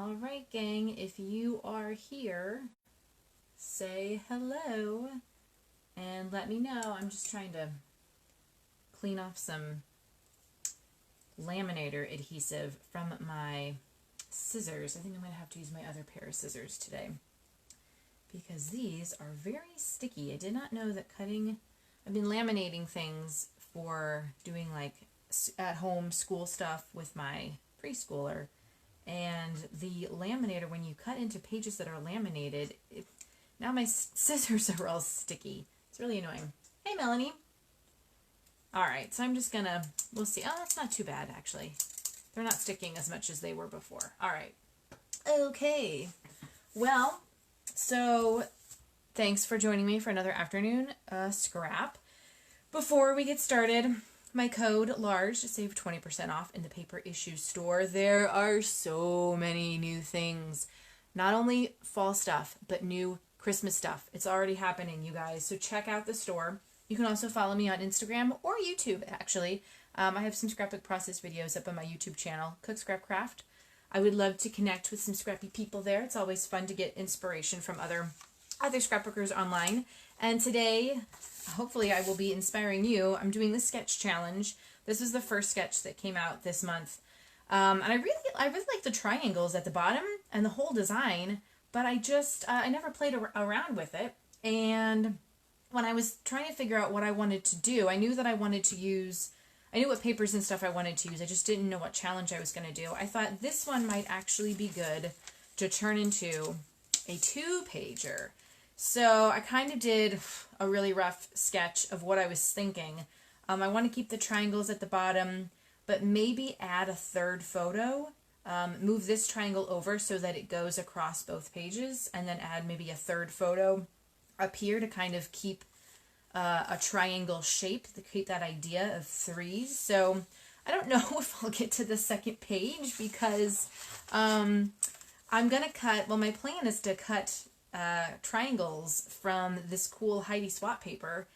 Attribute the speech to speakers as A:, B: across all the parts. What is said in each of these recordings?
A: All right, gang, if you are here, say hello and let me know. I'm just trying to clean off some laminator adhesive from my scissors. I think I'm going to have to use my other pair of scissors today because these are very sticky. I did not know that I've been laminating things for doing like at-home school stuff with my preschooler. And the laminator, when you cut into pages that are laminated, now my scissors are all sticky. It's really annoying. Hey, Melanie. All right, so I'm just gonna, we'll see. Oh, that's not too bad, actually. They're not sticking as much as they were before. All right. Okay. Well, so thanks for joining me for another afternoon scrap. Before we get started, my code LARGE to save 20% off in the paper issue store. There are so many new things. Not only fall stuff, but new Christmas stuff. It's already happening, you guys. So check out the store. You can also follow me on Instagram or YouTube, actually. I have some scrapbook process videos up on my YouTube channel, Cook Scrap Craft. I would love to connect with some scrappy people there. It's always fun to get inspiration from other scrapbookers online. And today, hopefully I will be inspiring you. I'm doing the sketch challenge. This is the first sketch that came out this month. And I really like the triangles at the bottom and the whole design, but I never played around with it. And when I was trying to figure out what I wanted to do, I knew what papers and stuff I wanted to use. I just didn't know what challenge I was going to do. I thought this one might actually be good to turn into a 2-pager. So I kind of did a really rough sketch of what I was thinking. I want to keep the triangles at the bottom, but maybe add a third photo. Move this triangle over so that it goes across both pages, and then add maybe a third photo up here to kind of keep a triangle shape, to keep that idea of 3s. So I don't know if I'll get to the second page because I'm going to cut, well, my plan is to cut triangles from this cool Heidi swap paper.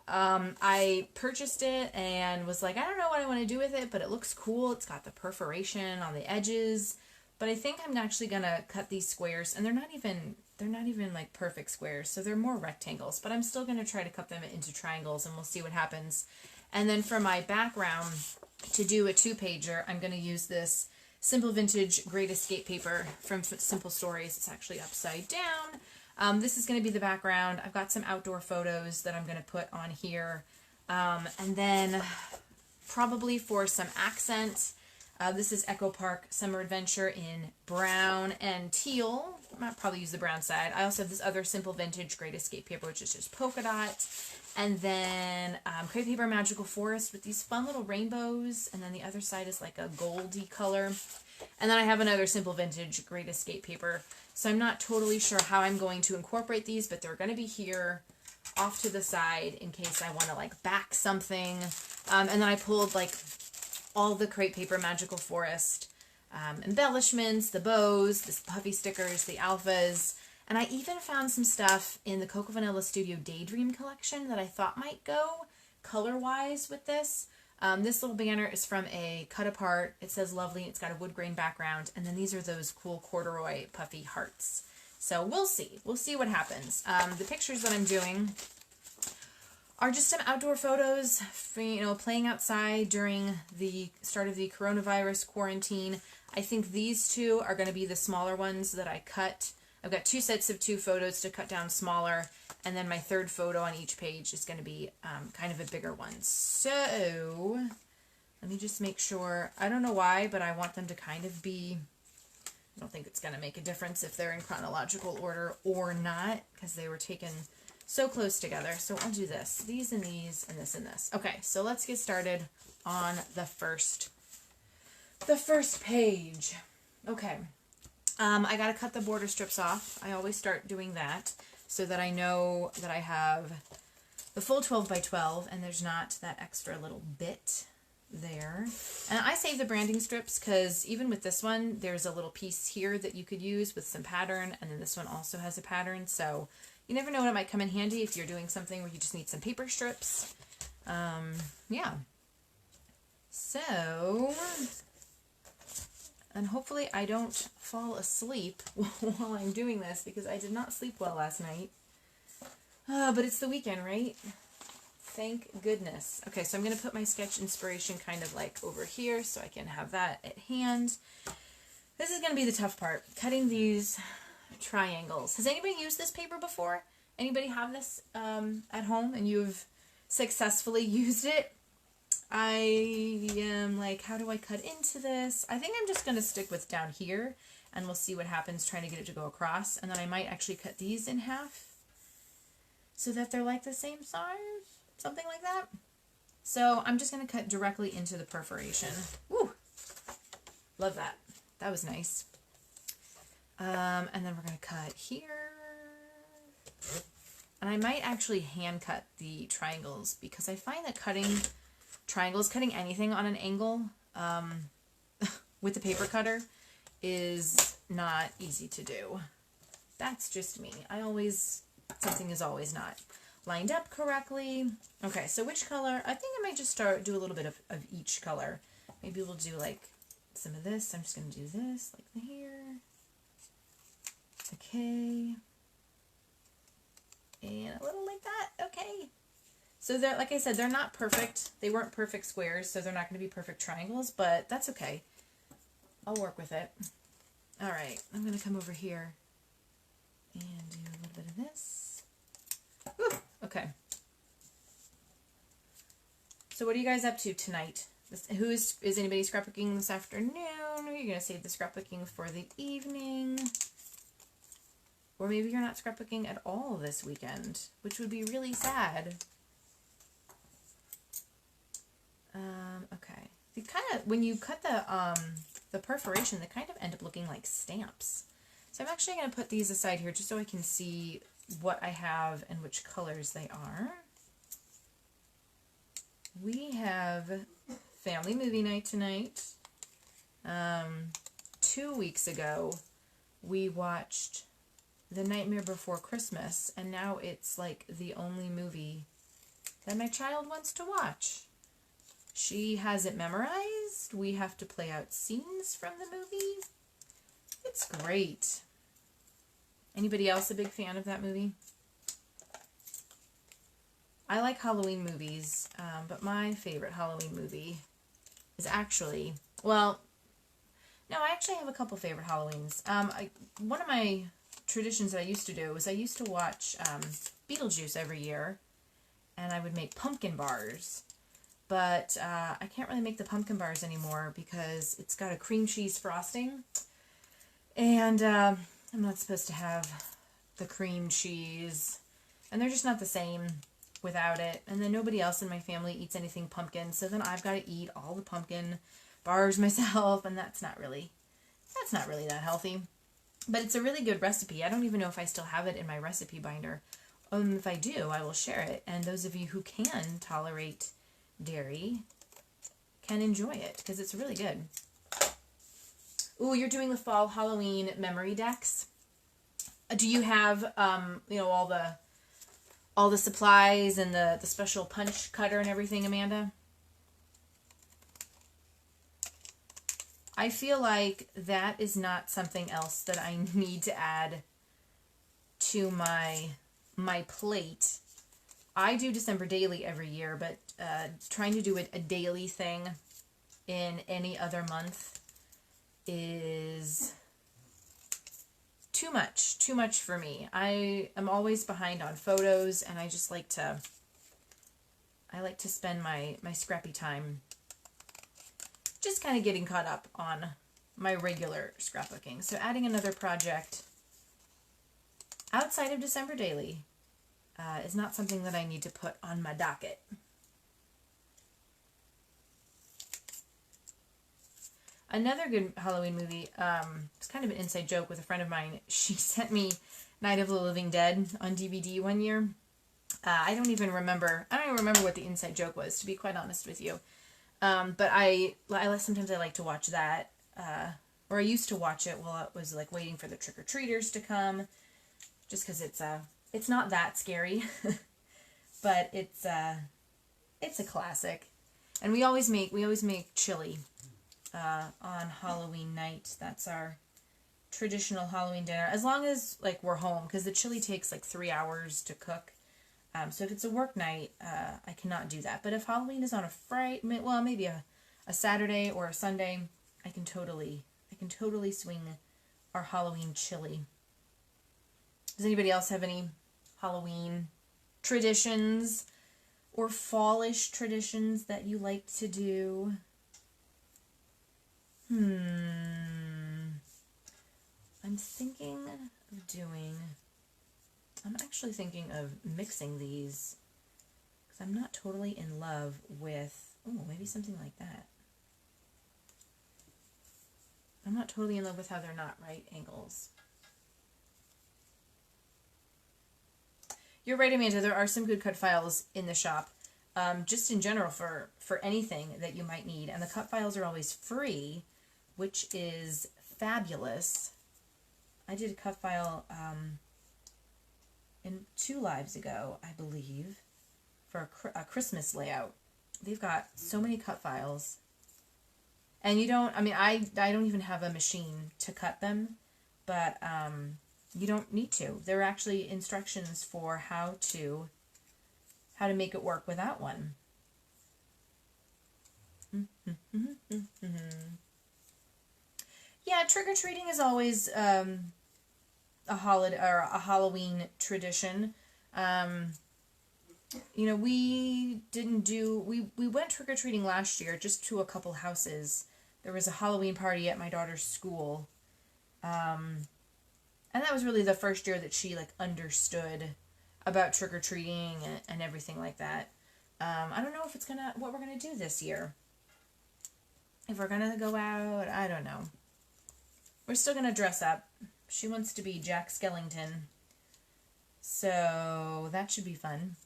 A: I purchased it and was like, I don't know what I want to do with it, but it looks cool. It's got the perforation on the edges, but I think I'm actually going to cut these squares, and they're not even like perfect squares, so they're more rectangles, but I'm still going to try to cut them into triangles, and we'll see what happens. And then for my background, to do a 2-pager, I'm going to use this Simple Vintage Great Escape paper from Simple Stories. It's actually upside down. This is going to be the background. I've got some outdoor photos that I'm going to put on here. And then probably for some accent, this is Echo Park Summer Adventure in brown and teal. I might probably use the brown side. I also have this other Simple Vintage Great Escape paper, which is just polka dot. And then Crepe Paper Magical Forest with these fun little rainbows. And then the other side is like a goldy color. And then I have another Simple Vintage Great Escape paper. So I'm not totally sure how I'm going to incorporate these, but they're going to be here off to the side in case I want to like back something. And then I pulled like all the Crepe Paper Magical Forest embellishments, the bows, the puffy stickers, the alphas. And I even found some stuff in the Vanilla Studio Daydream collection that I thought might go color-wise with this. This little banner is from a cut-apart. It says lovely. It's got a wood grain background. And then these are those cool corduroy puffy hearts. So we'll see. We'll see what happens. The pictures that I'm doing are just some outdoor photos, for, playing outside during the start of the coronavirus quarantine. I think these 2 are going to be the smaller ones that I cut. I've got 2 sets of 2 photos to cut down smaller, and then my third photo on each page is going to be kind of a bigger one. So let me just make sure. I don't know why, but I want them to kind of be, I don't think it's going to make a difference if they're in chronological order or not, because they were taken so close together. So I'll do this. These and these and this and this. Okay, so let's get started on the first page. Okay. I got to cut the border strips off. I always start doing that so that I know that I have the full 12 by 12 and there's not that extra little bit there. And I save the branding strips because even with this one, there's a little piece here that you could use with some pattern, and then this one also has a pattern, so you never know when it might come in handy if you're doing something where you just need some paper strips. Yeah. So, And hopefully I don't fall asleep while I'm doing this, because I did not sleep well last night. But it's the weekend, right? Thank goodness. Okay, so I'm going to put my sketch inspiration kind of like over here so I can have that at hand. This is going to be the tough part, cutting these triangles. Has anybody used this paper before? Anybody have this at home and you've successfully used it? I am like, how do I cut into this? I think I'm just going to stick with down here, and we'll see what happens trying to get it to go across. And then I might actually cut these in half so that they're like the same size, something like that. So I'm just going to cut directly into the perforation. Woo! Love that. That was nice. And then we're going to cut here. And I might actually hand cut the triangles, because I find that cutting triangles, cutting anything on an angle with the paper cutter is not easy to do. That's just me. Something is always not lined up correctly. Okay, so which color? I think I might just do a little bit of each color. Maybe we'll do like some of this. I'm just going to do this, like here. Okay. And a little like that. Okay. So they're, like I said, they're not perfect. They weren't perfect squares, so they're not going to be perfect triangles, but that's okay. I'll work with it. All right, I'm going to come over here and do a little bit of this. Whew, okay. So what are you guys up to tonight? Is anybody scrapbooking this afternoon? Or are you going to save the scrapbooking for the evening? Or maybe you're not scrapbooking at all this weekend, which would be really sad. Okay. They kind of, when you cut the perforation, they kind of end up looking like stamps. So I'm actually going to put these aside here just so I can see what I have and which colors they are. We have family movie night tonight. 2 weeks ago, we watched The Nightmare Before Christmas, and now it's like the only movie that my child wants to watch. She has it memorized. We have to play out scenes from the movie. It's great. Anybody else a big fan of that movie? I like Halloween movies, but my favorite Halloween movie is actually, well, no, I actually have a couple favorite Halloweens. One of my traditions that I used to do was I used to watch Beetlejuice every year, and I would make pumpkin bars. But I can't really make the pumpkin bars anymore because it's got a cream cheese frosting. And I'm not supposed to have the cream cheese. And they're just not the same without it. And then nobody else in my family eats anything pumpkin. So then I've got to eat all the pumpkin bars myself. And that's not really that healthy. But it's a really good recipe. I don't even know if I still have it in my recipe binder. If I do, I will share it. And those of you who can tolerate dairy can enjoy it because it's really good. Ooh, you're doing the fall Halloween memory decks. Do you have all the supplies and the special punch cutter and everything, Amanda? I feel like that is not something else that I need to add to my plate. I do December Daily every year, but trying to do a daily thing in any other month is too much for me. I am always behind on photos, and I just like to spend my scrappy time just kind of getting caught up on my regular scrapbooking. So adding another project outside of December Daily is not something that I need to put on my docket. Another good Halloween movie, it's kind of an inside joke with a friend of mine. She sent me Night of the Living Dead on DVD one year. I don't even remember what the inside joke was, to be quite honest with you. But sometimes I like to watch that, or I used to watch it while I was like waiting for the trick-or-treaters to come, just because it's not that scary, but it's a classic. And we always make chili on Halloween night. That's our traditional Halloween dinner, as long as like we're home, because the chili takes like 3 hours to cook. So if it's a work night, I cannot do that. But if Halloween is on a Friday, well, maybe a Saturday or a Sunday, I can totally swing our Halloween chili. Does anybody else have any Halloween traditions or fallish traditions that you like to do? I'm actually thinking of mixing these, because I'm not totally in love with, maybe something like that. I'm not totally in love with how they're not right angles. You're right, Amanda, there are some good cut files in the shop, just in general for anything that you might need. And the cut files are always free, which is fabulous. I did a cut file in 2 lives ago, I believe, for a Christmas layout. They've got so many cut files. And you don't, I don't even have a machine to cut them, but you don't need to. There are actually instructions for how to make it work without one. Yeah, trick-or-treating is always a holiday or a Halloween tradition. We went trick-or-treating last year just to a couple houses. There was a Halloween party at my daughter's school. And that was really the first year that she understood about trick-or-treating and everything like that. I don't know if what we're gonna do this year. If we're gonna go out, I don't know. We're still gonna dress up. She wants to be Jack Skellington. So that should be fun.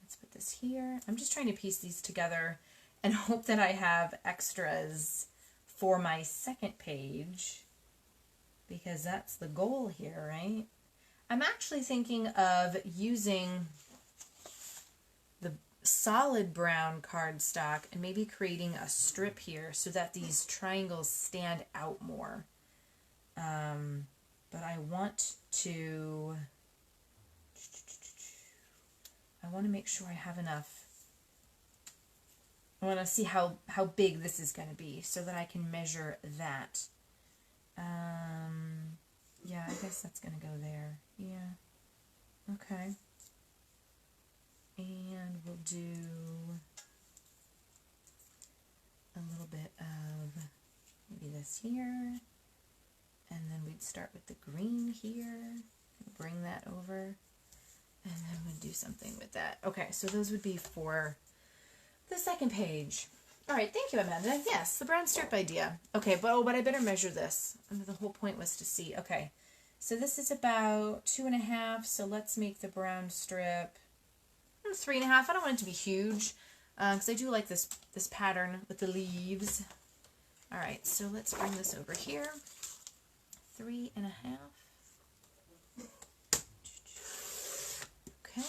A: Let's put this here. I'm just trying to piece these together and hope that I have extras for my second page, because that's the goal here, right? I'm actually thinking of using the solid brown cardstock and maybe creating a strip here so that these triangles stand out more. But I want to make sure I have enough. I want to see how big this is going to be so that I can measure that. Yeah, I guess that's going to go there. Yeah. Okay. And we'll do a little bit of maybe this here. And then we'd start with the green here. Bring that over. And then we'd do something with that. Okay, so those would be for the second page. All right, thank you, Amanda. Yes, the brown strip idea. Okay, but I better measure this. The whole point was to see. Okay, so this is about 2.5. So let's make the brown strip 3.5. I don't want it to be huge because I do like this pattern with the leaves. All right, so let's bring this over here. 3.5. Okay.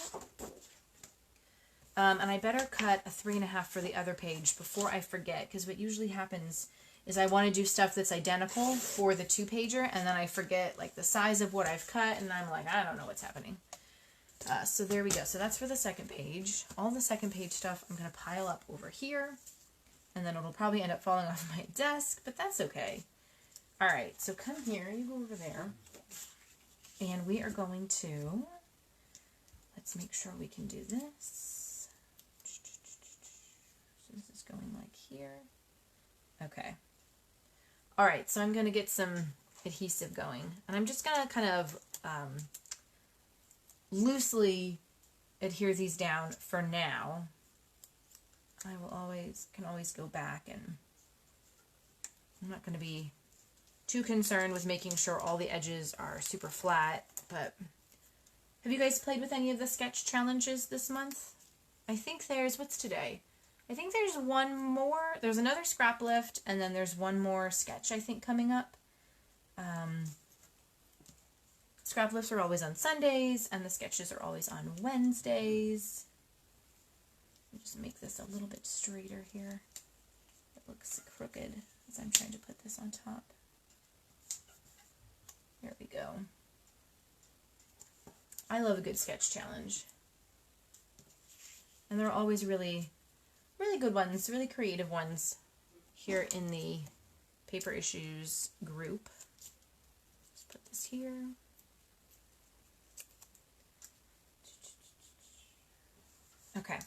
A: And I better cut a 3.5 for the other page before I forget, because what usually happens is I want to do stuff that's identical for the 2-pager, and then I forget the size of what I've cut, and I'm like, I don't know what's happening. So there we go. So that's for the second page. All the second page stuff I'm going to pile up over here, and then it'll probably end up falling off my desk, but that's okay. All right, so come here, you go over there, and we are going to, let's make sure we can do this. So this is going like here. Okay. All right, so I'm going to get some adhesive going, and I'm just going to kind of loosely adhere these down for now. I can always go back, and I'm not going to be too concerned with making sure all the edges are super flat. But have you guys played with any of the sketch challenges this month? I think what's today? I think there's one more. There's another scrap lift, and then there's one more sketch, I think, coming up. Scrap lifts are always on Sundays, and the sketches are always on Wednesdays. Let me just make this a little bit straighter here. looks crooked as I'm trying to put this on top. There we go. I love a good sketch challenge. And there are always really, really good ones, really creative ones here in the Paper Issues group. Let's put this here. Okay.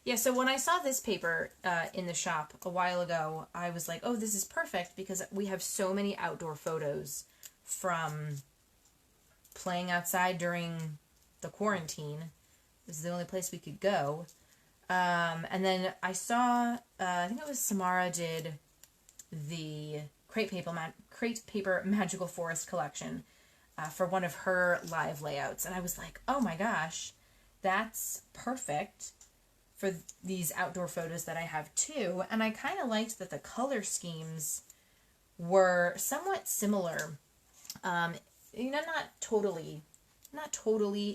A: Yeah, so when I saw this paper in the shop a while ago, I was like, oh, this is perfect because we have so many outdoor photos from playing outside during the quarantine. This is the only place we could go. And then I saw, I think it was Samara did the Crate Paper Magical Forest collection for one of her live layouts. And I was like, oh my gosh, that's perfect for these outdoor photos that I have too. And I kind of liked that the color schemes were somewhat similar. You know, not totally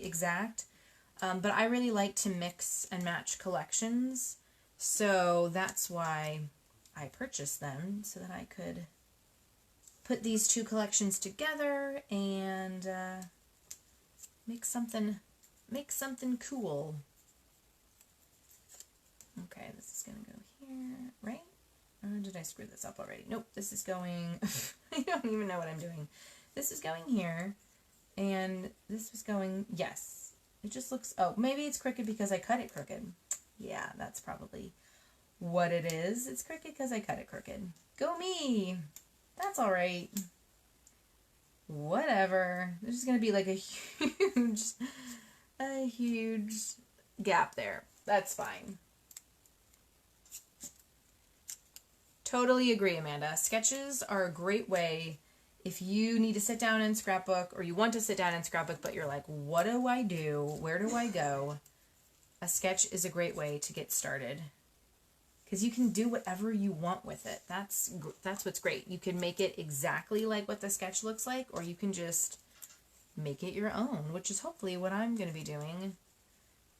A: exact, but I really like to mix and match collections. So that's why I purchased them, so that I could put these two collections together and make something cool. Okay, this is going to go here, right? Or did I screw this up already? Nope, this is going... I don't even know what I'm doing. This is going here, and this was going... Yes. It just looks... Oh, maybe it's crooked because I cut it crooked. Yeah, that's probably what it is. It's crooked because I cut it crooked. Go me! That's alright. Whatever. There's just going to be like a huge gap there. That's fine. Totally agree, Amanda. Sketches are a great way if you need to sit down and scrapbook, or you want to sit down and scrapbook, but you're like, what do I do? Where do I go? A sketch is a great way to get started. Because you can do whatever you want with it. That's what's great. You can make it exactly like what the sketch looks like, or you can just make it your own, which is hopefully what I'm going to be doing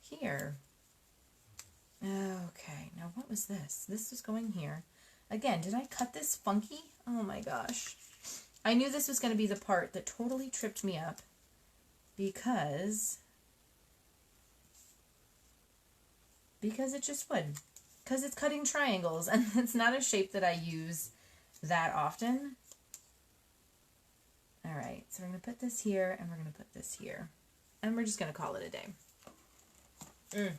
A: here. Okay, now what was this? This was going here. Again, did I cut this funky? Oh my gosh. I knew this was going to be the part that totally tripped me up because it just would. Because it's cutting triangles, and it's not a shape that I use that often. Alright, so we're going to put this here, and we're going to put this here. And we're just going to call it a day.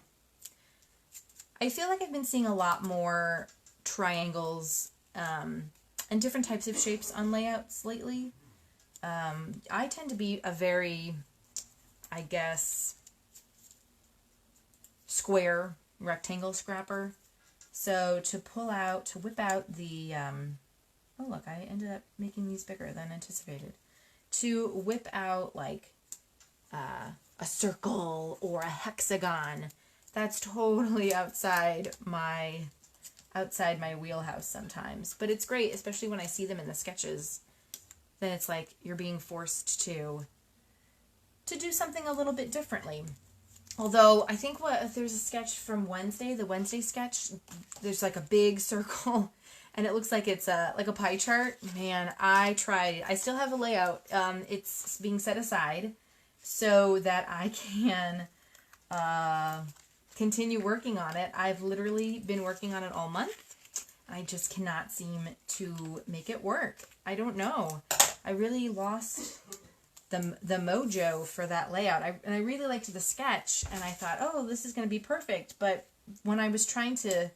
A: I feel like I've been seeing a lot more triangles and different types of shapes on layouts lately. I tend to be a very, I guess, square rectangle scrapper. So to whip out the, oh look, I ended up making these bigger than anticipated. To whip out like a circle or a hexagon, that's totally outside my wheelhouse sometimes. But it's great, especially when I see them in the sketches. Then it's like you're being forced to do something a little bit differently. Although, I think if there's a sketch from Wednesday, the Wednesday sketch, there's like a big circle, and it looks like it's like a pie chart. Man, I tried. I still have a layout. It's being set aside so that I can continue working on it. I've literally been working on it all month. I just cannot seem to make it work. I don't know. I really lost the mojo for that layout. And I really liked the sketch, and I thought, oh, this is going to be perfect. But when I was trying to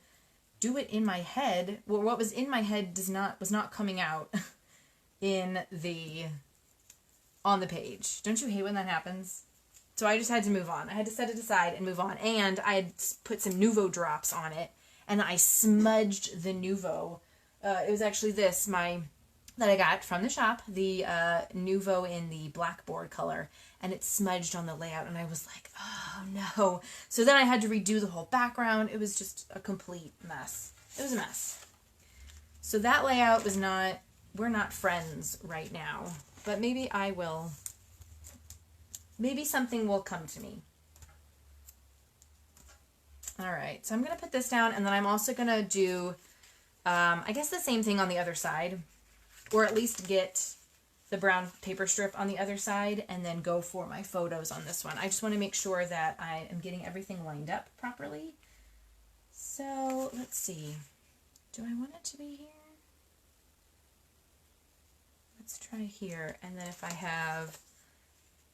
A: do it in my head, well, what was in my head was not coming out on the page. Don't you hate when that happens? So I just had to move on. I had to set it aside and move on. And I had put some Nuvo drops on it, and I smudged the Nuvo. It was actually this, that I got from the shop, the Nuvo in the blackboard color, and it smudged on the layout, and I was like, oh no. So then I had to redo the whole background. It was just a complete mess. It was a mess. So that layout was we're not friends right now, but maybe I will. Maybe something will come to me. Alright, so I'm going to put this down, and then I'm also going to do I guess the same thing on the other side, or at least get the brown paper strip on the other side and then go for my photos on this one. I just want to make sure that I am getting everything lined up properly. So let's see. Do I want it to be here? Let's try here. And then if I have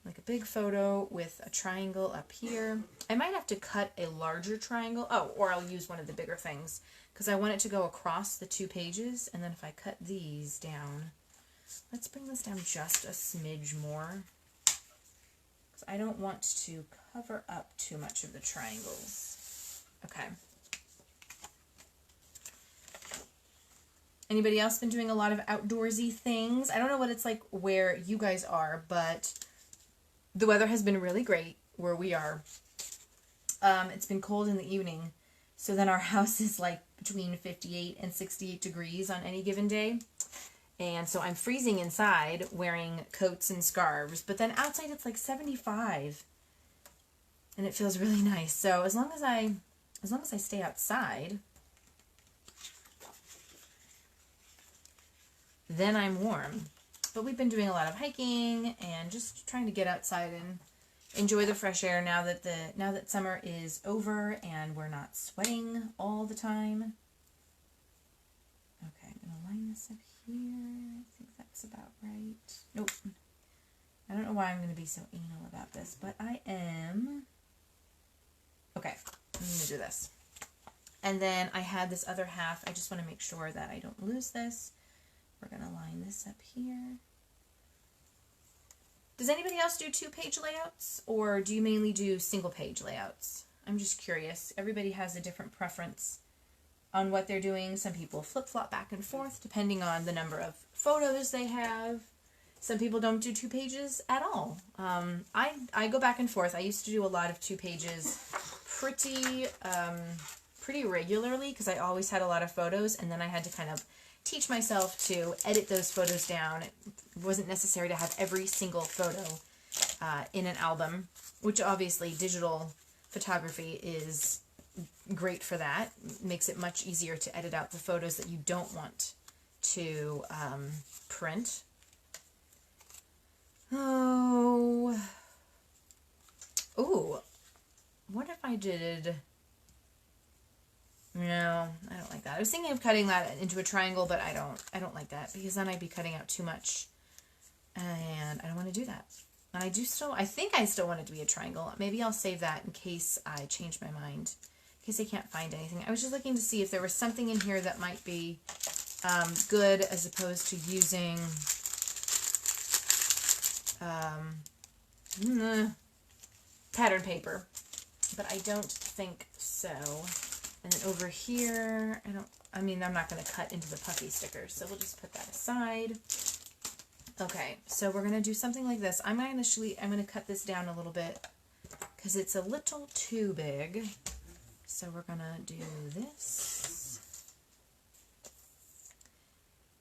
A: like a big photo with a triangle up here, I might have to cut a larger triangle. Oh, or I'll use one of the bigger things because I want it to go across the 2 pages. And then if I cut these down, let's bring this down just a smidge more because I don't want to cover up too much of the triangles. Okay. Anybody else been doing a lot of outdoorsy things? I don't know what it's like where you guys are, but the weather has been really great where we are. It's been cold in the evening, so then our house is like between 58 and 68 degrees on any given day. And so I'm freezing inside wearing coats and scarves, but then outside it's like 75 and it feels really nice. So as long as I stay outside, then I'm warm. But we've been doing a lot of hiking and just trying to get outside and enjoy the fresh air now that summer is over and we're not sweating all the time. Okay, I'm gonna line this up here. I think that's about right. Nope. I don't know why I'm gonna be so anal about this, but I am. Okay, I'm gonna do this. And then I had this other half. I just want to make sure that I don't lose this. We're going to line this up here. Does anybody else do 2-page layouts, or do you mainly do single-page layouts? I'm just curious. Everybody has a different preference on what they're doing. Some people flip-flop back and forth depending on the number of photos they have. Some people don't do 2 pages at all. I go back and forth. I used to do a lot of 2 pages pretty regularly because I always had a lot of photos, and then I had to kind of teach myself to edit those photos down. It wasn't necessary to have every single photo in an album, which obviously digital photography is great for that. It makes it much easier to edit out the photos that you don't want to print. Oh, ooh, what if I did... No, I don't like that. I was thinking of cutting that into a triangle, but I don't like that because then I'd be cutting out too much, and I don't want to do that. And I think I still want it to be a triangle. Maybe I'll save that in case I change my mind, in case I can't find anything. I was just looking to see if there was something in here that might be good as opposed to using pattern paper, but I don't think so. And then over here, I'm not going to cut into the puffy stickers, so we'll just put that aside. Okay, so we're going to do something like this. I'm going to cut this down a little bit because it's a little too big. So we're going to do this.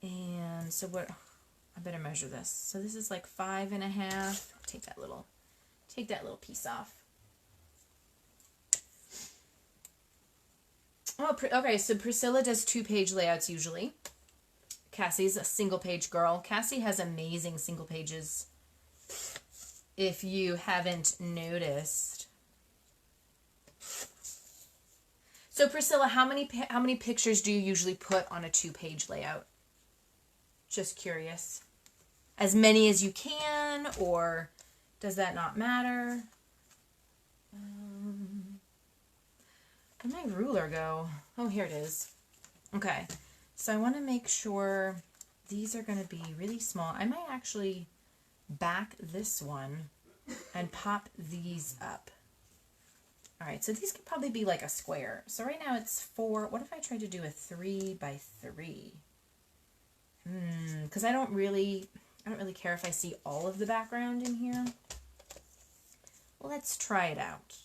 A: And so I better measure this. So this is like 5.5. Take that little piece off. Oh, okay, so Priscilla does 2-page layouts usually. Cassie's a single-page girl. Cassie has amazing single pages, if you haven't noticed. So Priscilla, how many pictures do you usually put on a 2-page layout? Just curious. As many as you can, or does that not matter? Where'd my ruler go? Oh, here it is. Okay, so I want to make sure these are going to be really small. I might actually back this one and pop these up. All right, so these could probably be like a square. So right now it's 4. What if I tried to do a 3 by 3? Because I don't really care if I see all of the background in here. Let's try it out.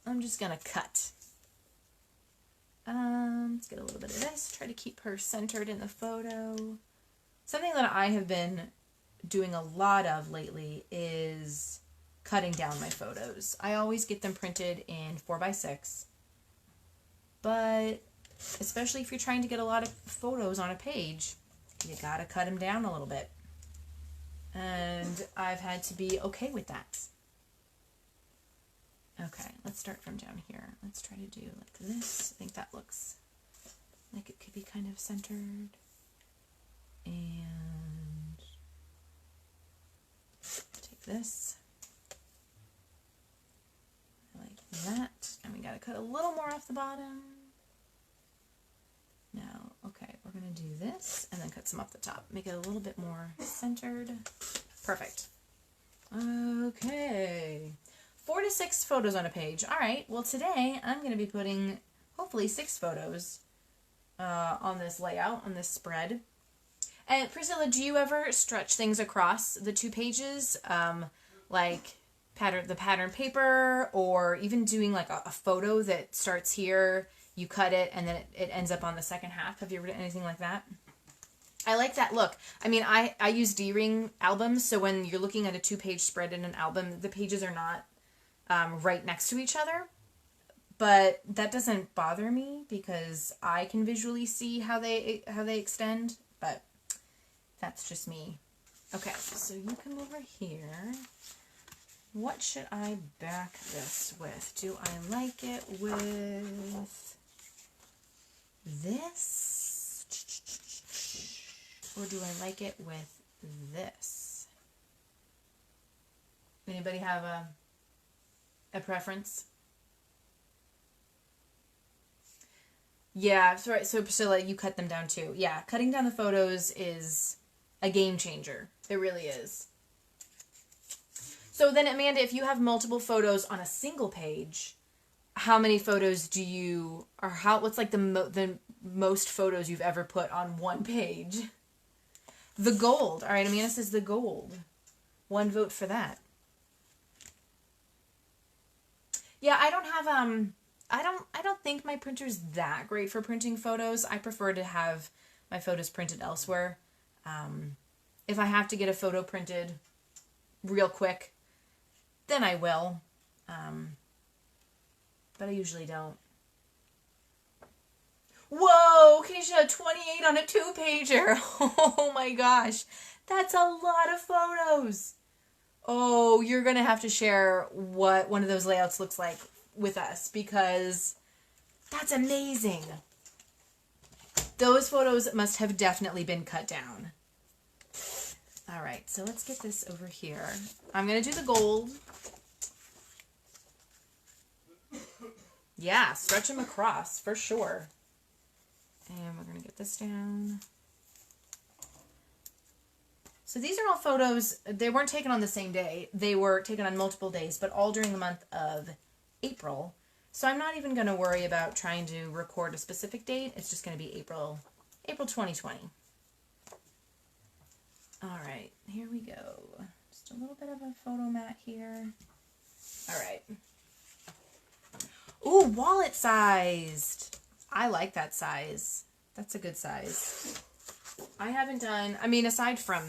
A: I'm just going to cut. Let's get a little bit of this. Try to keep her centered in the photo. Something that I have been doing a lot of lately is cutting down my photos. I always get them printed in 4x6, but especially if you're trying to get a lot of photos on a page, you gotta cut them down a little bit. And I've had to be okay with that. Okay, let's start from down here. Let's try to do like this. I think that looks like it could be kind of centered. And take this. Like that. And we gotta cut a little more off the bottom. Now, okay, we're gonna do this and then cut some off the top. Make it a little bit more centered. Perfect. Okay. 4 to 6 photos on a page. All right, well today I'm gonna be putting hopefully 6 photos on this layout, on this spread. And Priscilla, do you ever stretch things across the 2 pages? Like the pattern paper, or even doing like a photo that starts here, you cut it, and then it ends up on the second half. Have you ever done anything like that? I like that look. I mean, I use D-ring albums, so when you're looking at a 2-page spread in an album, the pages are not right next to each other. But that doesn't bother me because I can visually see how they extend, but that's just me. Okay, so you come over here. What should I back this with? Do I like it with this? Or do I like it with this? Anybody have a preference? Yeah, so, so Priscilla, you cut them down too. Yeah, cutting down the photos is a game changer. It really is. So then, Amanda, if you have multiple photos on a single page, how many photos do you, or what's like the most photos you've ever put on one page? The gold. All right, Amanda says the gold. 1 vote for that. Yeah, I don't have, I don't think my printer's that great for printing photos. I prefer to have my photos printed elsewhere. If I have to get a photo printed real quick, then I will. But I usually don't. Whoa, Keisha, 28 on a 2-pager. Oh my gosh. That's a lot of photos. Oh, you're going to have to share what one of those layouts looks like with us because that's amazing. Those photos must have definitely been cut down. All right, so let's get this over here. I'm going to do the gold. Yeah, stretch them across for sure. And we're going to get this down. So these are all photos. They weren't taken on the same day. They were taken on multiple days, but all during the month of April. So I'm not even going to worry about trying to record a specific date. It's just going to be April 2020. All right, here we go. Just a little bit of a photo mat here. All right. Ooh, wallet sized. I like that size. That's a good size. I haven't done, I mean, aside from,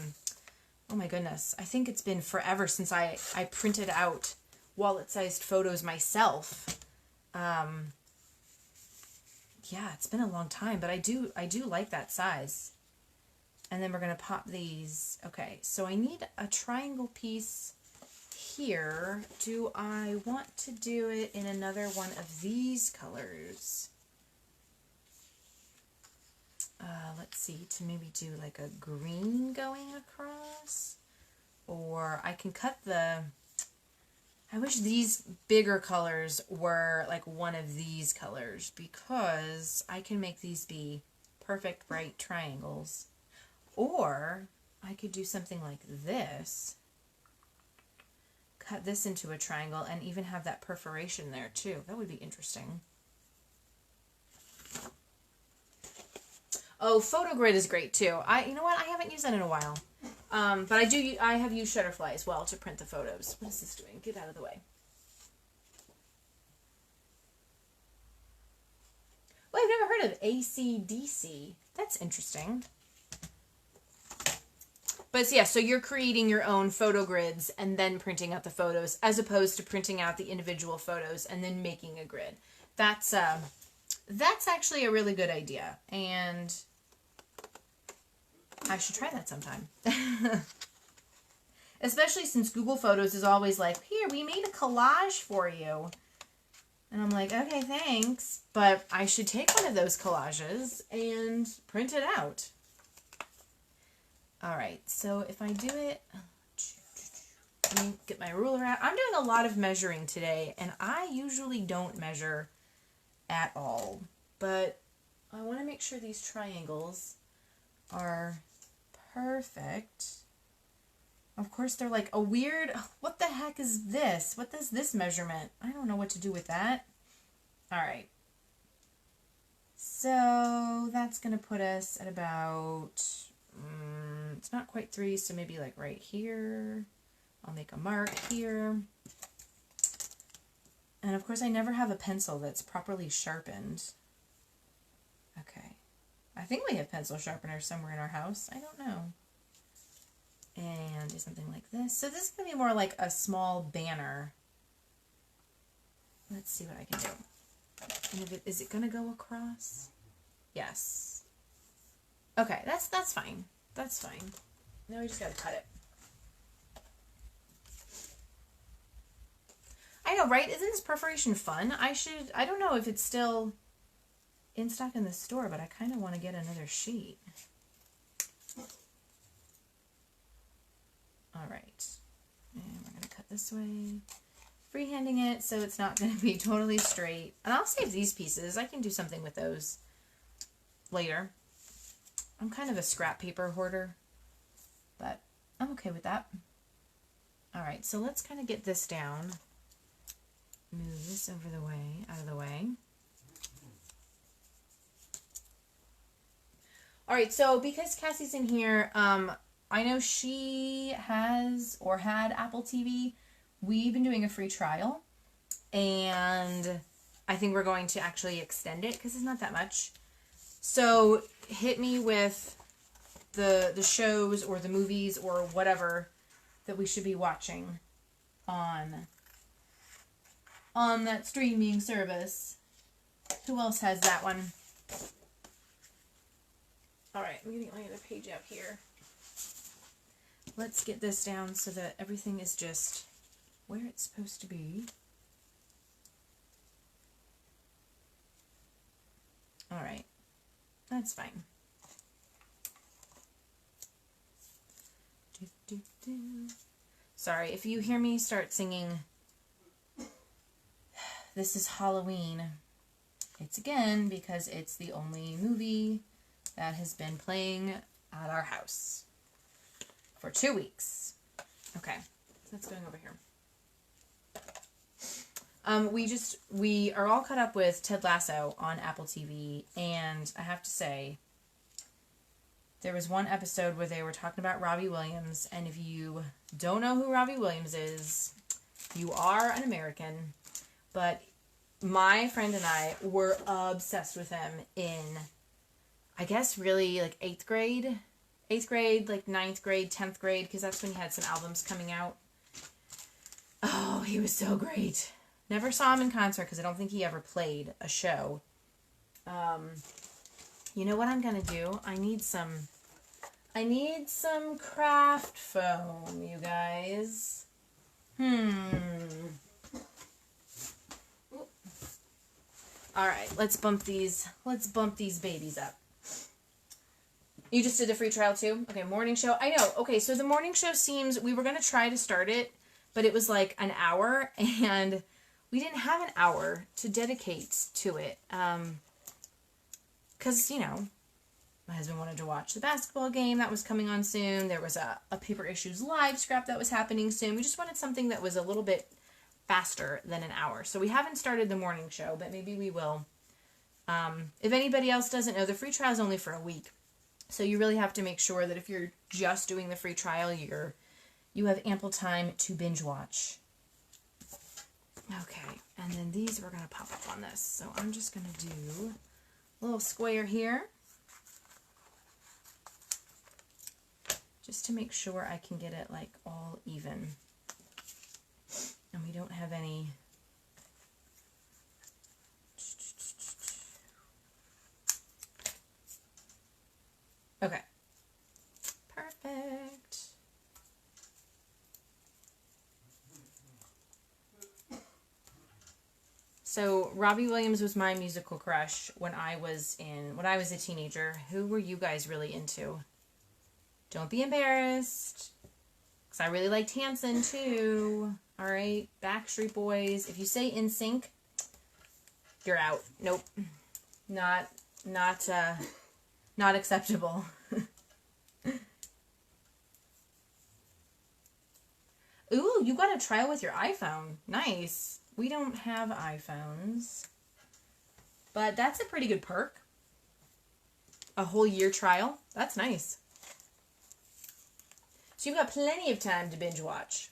A: oh my goodness, I think it's been forever since I printed out wallet-sized photos myself. Yeah, it's been a long time, but I do like that size. And then we're going to pop these. Okay, so I need a triangle piece here. Do I want to do it in another one of these colors? Let's see, to maybe do like a green going across. Or I can cut I wish these bigger colors were like one of these colors because I can make these be perfect bright triangles. Or I could do something like this. Cut this into a triangle and even have that perforation there too. That would be interesting. Oh, PhotoGrid is great too. You know what? I haven't used that in a while. But I have used Shutterfly as well to print the photos. What is this doing? Get out of the way. Well, I've never heard of AC/DC. That's interesting. But yeah, so you're creating your own photo grids and then printing out the photos as opposed to printing out the individual photos and then making a grid. That's that's actually a really good idea, and I should try that sometime. Especially since Google Photos is always like, here, we made a collage for you. And I'm like, okay, thanks. But I should take one of those collages and print it out. All right, so if I do it, let me get my ruler out. I'm doing a lot of measuring today, and I usually don't measure at all. But I want to make sure these triangles are perfect. Of course, they're like a weird, what the heck is this? What is this measurement? I don't know what to do with that. All right. So that's going to put us at about, it's not quite 3, so maybe like right here. I'll make a mark here. And of course, I never have a pencil that's properly sharpened. Okay. I think we have pencil sharpeners somewhere in our house. I don't know. And do something like this. So this is going to be more like a small banner. Let's see what I can do. And if is it going to go across? Yes. Okay, that's fine. That's fine. Now we just got to cut it. I know, right? Isn't this perforation fun? I don't know if it's still in stock in the store, but I kind of want to get another sheet. All right, and we're going to cut this way, freehanding it so it's not going to be totally straight. And I'll save these pieces. I can do something with those later. I'm kind of a scrap paper hoarder, but I'm okay with that. All right, so let's kind of get this down. Move this out of the way. All right, so because Cassie's in here, I know she has or had Apple TV. We've been doing a free trial, and I think we're going to actually extend it because it's not that much. So hit me with the shows or the movies or whatever that we should be watching on that streaming service. Who else has that one? All right, I'm getting my other page out here. Let's get this down so that everything is just where it's supposed to be. All right, that's fine. Sorry, if you hear me start singing, this is Halloween. It's again because it's the only movie that has been playing at our house for 2 weeks. Okay, so that's going over here. We are all caught up with Ted Lasso on Apple TV, and I have to say, there was one episode where they were talking about Robbie Williams, and if you don't know who Robbie Williams is, you are an American, but my friend and I were obsessed with him in, I guess, really, like 8th grade, like 9th grade, 10th grade, because that's when he had some albums coming out. Oh, he was so great. Never saw him in concert because I don't think he ever played a show. You know what I'm going to do? I need some craft foam, you guys. All right, let's bump these babies up. You just did the free trial too? Okay, morning show. I know. Okay, so the morning show seems, we were going to try to start it, but it was like an hour, and we didn't have an hour to dedicate to it. Because, you know, my husband wanted to watch the basketball game that was coming on soon. There was a Paper Issues live scrap that was happening soon. We just wanted something that was a little bit faster than an hour. So we haven't started the morning show, but maybe we will. If anybody else doesn't know, the free trial is only for a week. So you really have to make sure that if you're just doing the free trial, you have ample time to binge watch. Okay, and then these we're going to pop up on this. So I'm just going to do a little square here, just to make sure I can get it like all even. And we don't have any. Okay. Perfect. So Robbie Williams was my musical crush when I was a teenager. Who were you guys really into? Don't be embarrassed. Because I really liked Hanson too. All right. Backstreet Boys. If you say NSYNC, you're out. Nope. Not acceptable. Ooh, you got a trial with your iPhone. Nice. We don't have iPhones. But that's a pretty good perk. A whole year trial. That's nice. So you've got plenty of time to binge watch.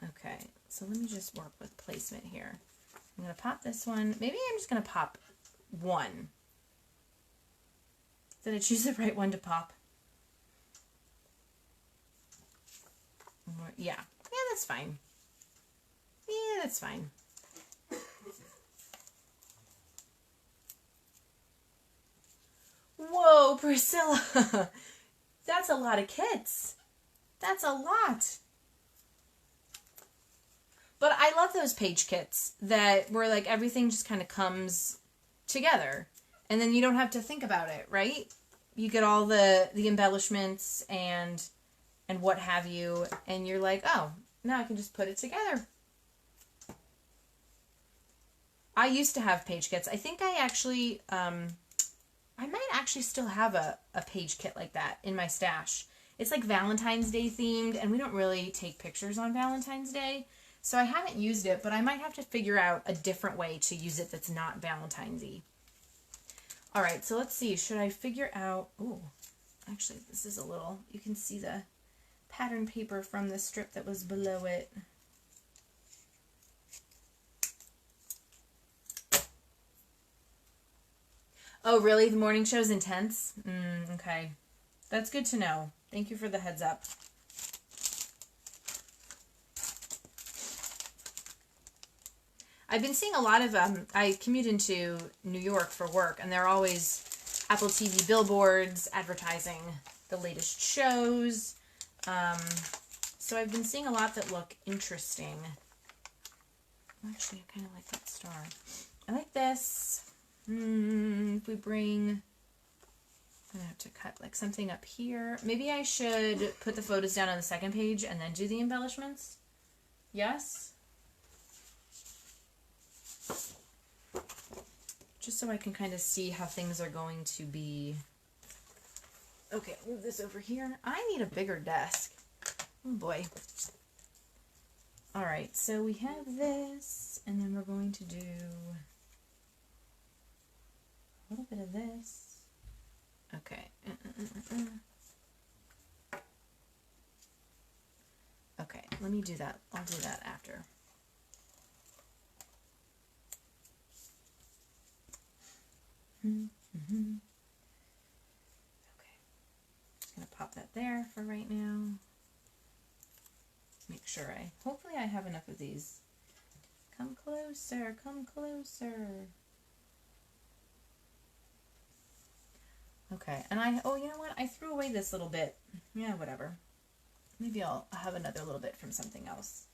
A: Okay, so let me just work with placement here. I'm going to pop this one. Maybe I'm just going to pop one. Did I choose the right one to pop? Yeah. Yeah, that's fine. Yeah, that's fine. Whoa, Priscilla. That's a lot of kits. That's a lot. But I love those page kits that where like everything just kind of comes together. And then you don't have to think about it, right? You get all the embellishments and what have you, and you're like, oh, now I can just put it together. I used to have page kits. I think I actually, I might actually still have a page kit like that in my stash. It's like Valentine's Day themed, and we don't really take pictures on Valentine's Day, so I haven't used it, but I might have to figure out a different way to use it that's not Valentine's-y. All right, so let's see. Should I figure out, ooh, actually, this is a little, you can see the pattern paper from the strip that was below it. Oh, really? The morning show's intense? Okay. That's good to know. Thank you for the heads up. I've been seeing a lot of, I commute into New York for work, and there are always Apple TV billboards advertising the latest shows. So I've been seeing a lot that look interesting. Actually, I kind of like that star. I like this. If we bring, I'm going to have to cut like something up here. Maybe I should put the photos down on the second page and then do the embellishments. Yes? Just so I can kind of see how things are going to be. Okay, move this over here. I need a bigger desk. Oh boy. All right, so we have this, and then we're going to do a little bit of this. Okay. Okay, let me do that. I'll do that after. Okay. Just going to pop that there for right now. Make sure hopefully I have enough of these. Come closer, come closer. Okay, and oh, you know what? I threw away this little bit. Yeah, whatever. Maybe I'll have another little bit from something else.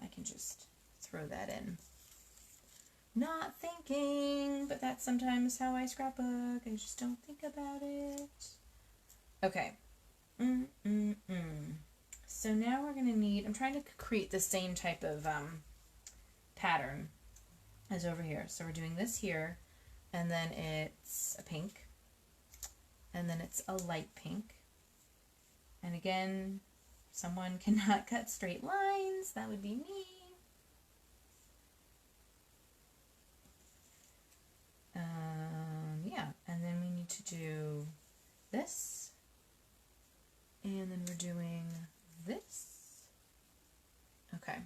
A: I can just throw that in. Not thinking, but that's sometimes how I scrapbook. I just don't think about it. Okay. So now we're going to need, I'm trying to create the same type of pattern as over here. So we're doing this here, and then it's a pink, and then it's a light pink. And again, someone cannot cut straight lines. That would be me. Yeah, and then we need to do this, and then we're doing this. Okay.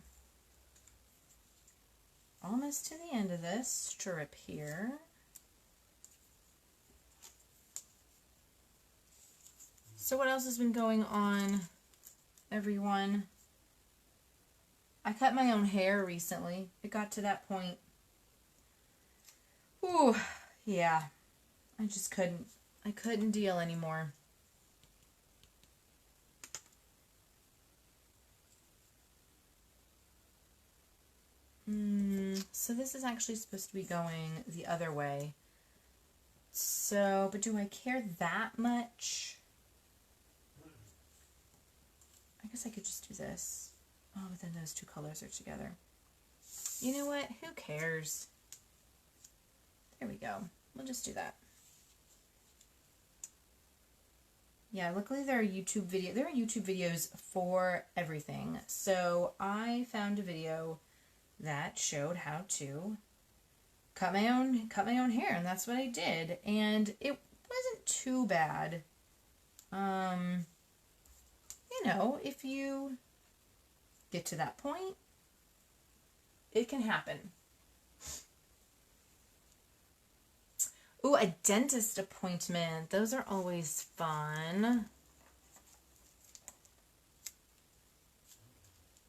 A: Almost to the end of this strip here. So what else has been going on, everyone? I cut my own hair recently. It got to that point. Ooh, yeah. I just couldn't. I couldn't deal anymore. So this is actually supposed to be going the other way. So, but do I care that much? I guess I could just do this. Oh, but then those two colors are together. You know what? Who cares? There we go. We'll just do that. Yeah, luckily there are YouTube videos for everything. So I found a video that showed how to cut my own hair, and that's what I did. And it wasn't too bad. You know, if you get to that point, it can happen. Ooh, a dentist appointment. Those are always fun.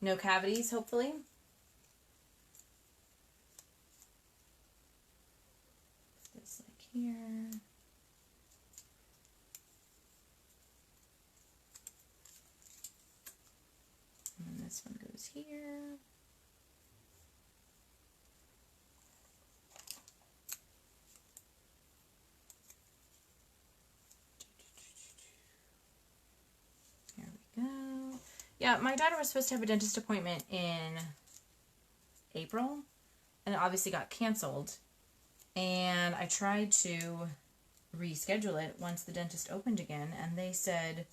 A: No cavities, hopefully. This like here. And this one goes here. Yeah, my daughter was supposed to have a dentist appointment in April, and it obviously got canceled. And I tried to reschedule it once the dentist opened again, and they said,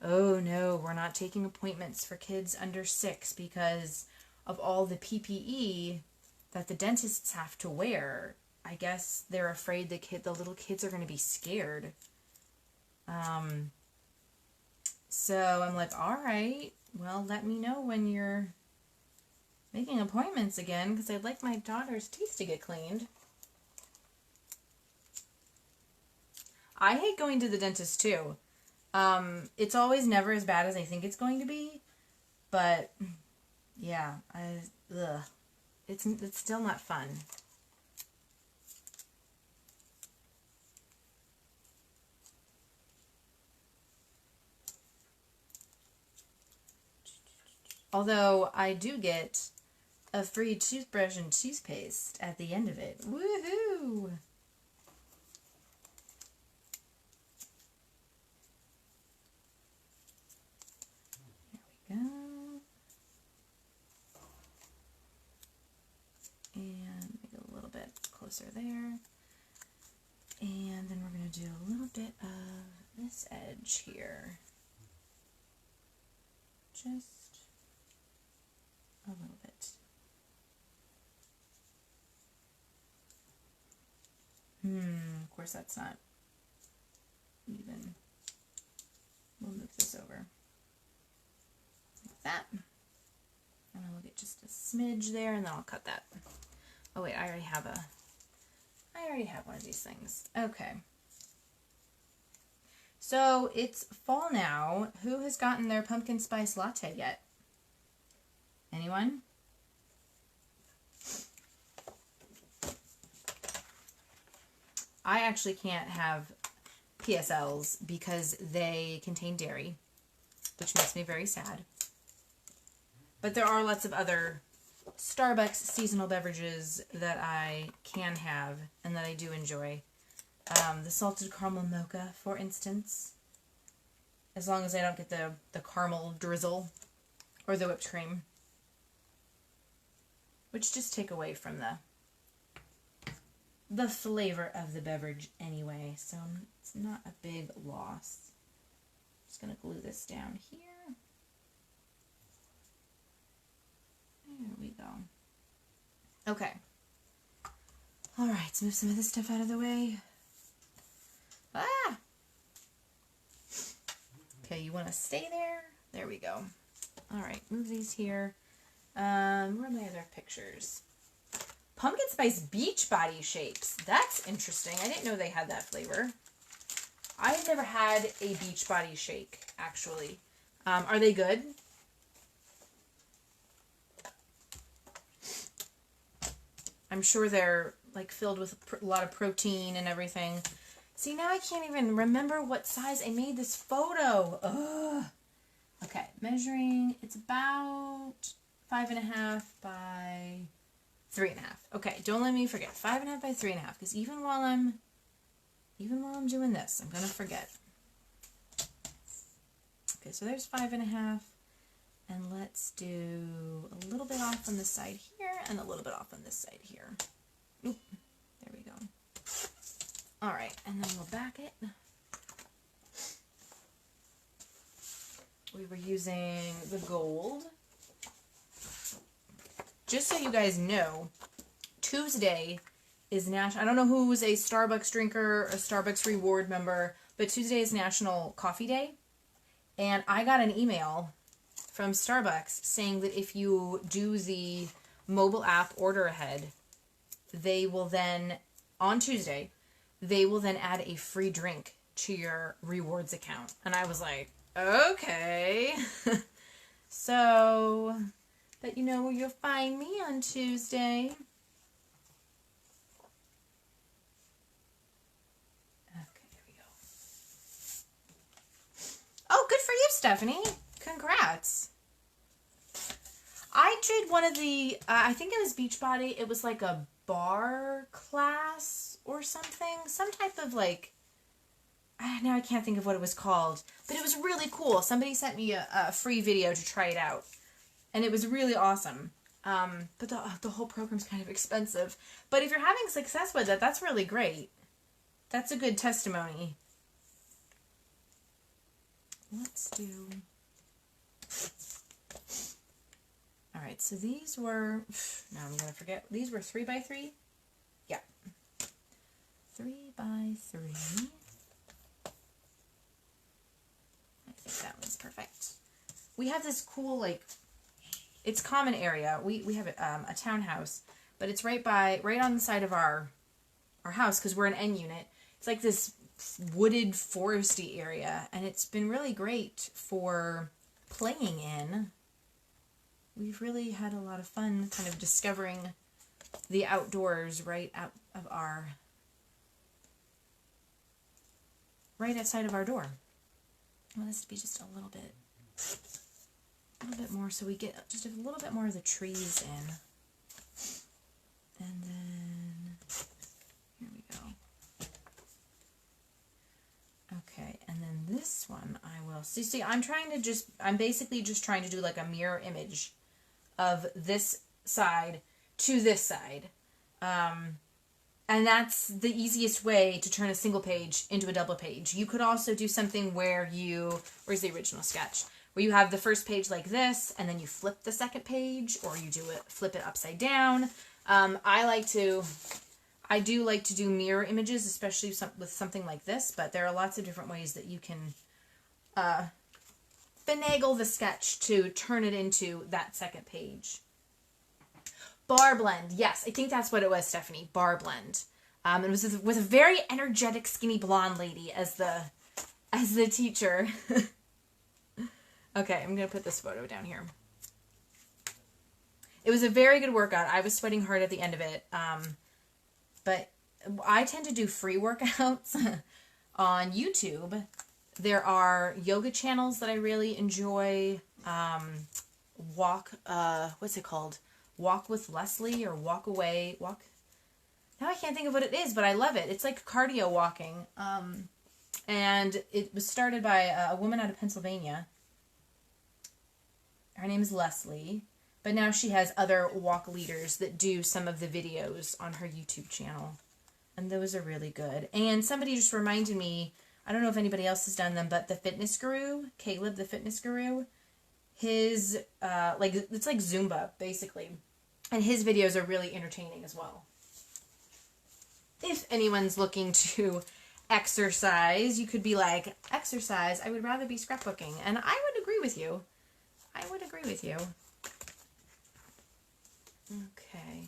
A: oh no, we're not taking appointments for kids under 6 because of all the PPE that the dentists have to wear. I guess they're afraid the little kids are going to be scared. So I'm like, all right, well, let me know when you're making appointments again, because I'd like my daughter's teeth to get cleaned. I hate going to the dentist too. It's always never as bad as I think it's going to be, but yeah, it's still not fun. Although I do get a free toothbrush and toothpaste at the end of it. Woohoo! There we go. And make it a little bit closer there. And then we're going to do a little bit of this edge here. Just a little bit. Of course that's not even. We'll move this over. Like that. And then we'll get just a smidge there, and then I'll cut that. Oh wait, I already have one of these things. Okay. So it's fall now. Who has gotten their pumpkin spice latte yet? Anyone? I actually can't have PSLs because they contain dairy, which makes me very sad. But there are lots of other Starbucks seasonal beverages that I can have and that I do enjoy. The salted caramel mocha, for instance. As long as I don't get the caramel drizzle or the whipped cream. Which just take away from the flavor of the beverage anyway. So it's not a big loss. I'm just going to glue this down here. There we go. Okay. Alright, let's move some of this stuff out of the way. Ah! Okay, you want to stay there? There we go. Alright, move these here. Where are my other pictures? Pumpkin spice beach body shapes. That's interesting. I didn't know they had that flavor. I've never had a beach body shake, actually. Are they good? I'm sure they're like filled with a lot of protein and everything. See, now I can't even remember what size I made this photo. Ugh. Okay, measuring, it's about 5.5 by 3.5. Okay, don't let me forget. 5.5 by 3.5, because even while I'm doing this, I'm gonna forget. Okay, so there's 5.5, and let's do a little bit off on this side here, and a little bit off on this side here. Oop, there we go. All right, and then we'll back it. We were using the gold. Just so you guys know, Tuesday is national. I don't know who's a Starbucks drinker, a Starbucks reward member, but Tuesday is National Coffee Day. And I got an email from Starbucks saying that if you do the mobile app order ahead, they will then, on Tuesday, they will then add a free drink to your rewards account. And I was like, okay. So that you know where you'll find me on Tuesday. Okay, there we go. Oh, good for you, Stephanie. Congrats. I did one of the, I think it was Beachbody. It was like a bar class or something. Some type of like, now I can't think of what it was called, but it was really cool. Somebody sent me a free video to try it out, and it was really awesome. But the whole program's kind of expensive. But if you're having success with it, that's really great. That's a good testimony. Let's do... All right, so these were... Now I'm going to forget. These were 3 by 3? Yeah. 3 by 3. I think that one's perfect. We have this cool, like, it's common area. We have a townhouse, but it's right on the side of our house because we're an N unit. It's like this wooded, foresty area, and it's been really great for playing in. We've really had a lot of fun kind of discovering the outdoors right outside of our door. I want this to be just a little bit more so we get just a little bit more of the trees in. And then, here we go. Okay, and then this one I will, see, I'm basically just trying to do like a mirror image of this side to this side. And that's the easiest way to turn a single page into a double page. You could also do something where where's the original sketch? Where you have the first page like this, and then you flip the second page, or you flip it upside down. I do like to do mirror images, especially with something like this, but there are lots of different ways that you can finagle the sketch to turn it into that second page. Bar blend. Yes, I think that's what it was, Stephanie. Bar blend. It was with a very energetic, skinny blonde lady as the teacher. Okay, I'm going to put this photo down here. It was a very good workout. I was sweating hard at the end of it. But I tend to do free workouts on YouTube. There are yoga channels that I really enjoy. What's it called? Walk with Leslie or Walk Away. Now I can't think of what it is, but I love it. It's like cardio walking. And it was started by a woman out of Pennsylvania. Her name is Leslie. But now she has other walk leaders that do some of the videos on her YouTube channel. And those are really good. And somebody just reminded me, I don't know if anybody else has done them, but the fitness guru, Caleb the fitness guru, his, it's like Zumba, basically. And his videos are really entertaining as well. If anyone's looking to exercise, you could be like, exercise, I would rather be scrapbooking. And I would agree with you. Okay,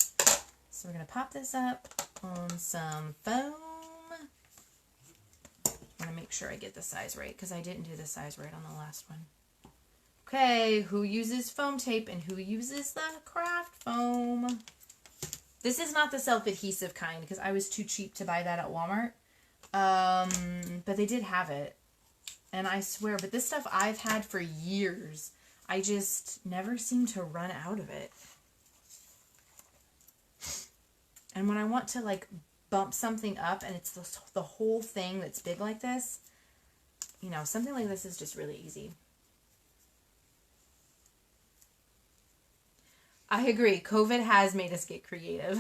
A: so we're going to pop this up on some foam. I want to make sure I get the size right, because I didn't do the size right on the last one. Okay, who uses foam tape and who uses the craft foam? This is not the self-adhesive kind, because I was too cheap to buy that at Walmart. But they did have it. And I swear, but this stuff I've had for years. I just never seem to run out of it. And when I want to like bump something up and it's the whole thing that's big like this, you know, something like this is just really easy. I agree. COVID has made us get creative.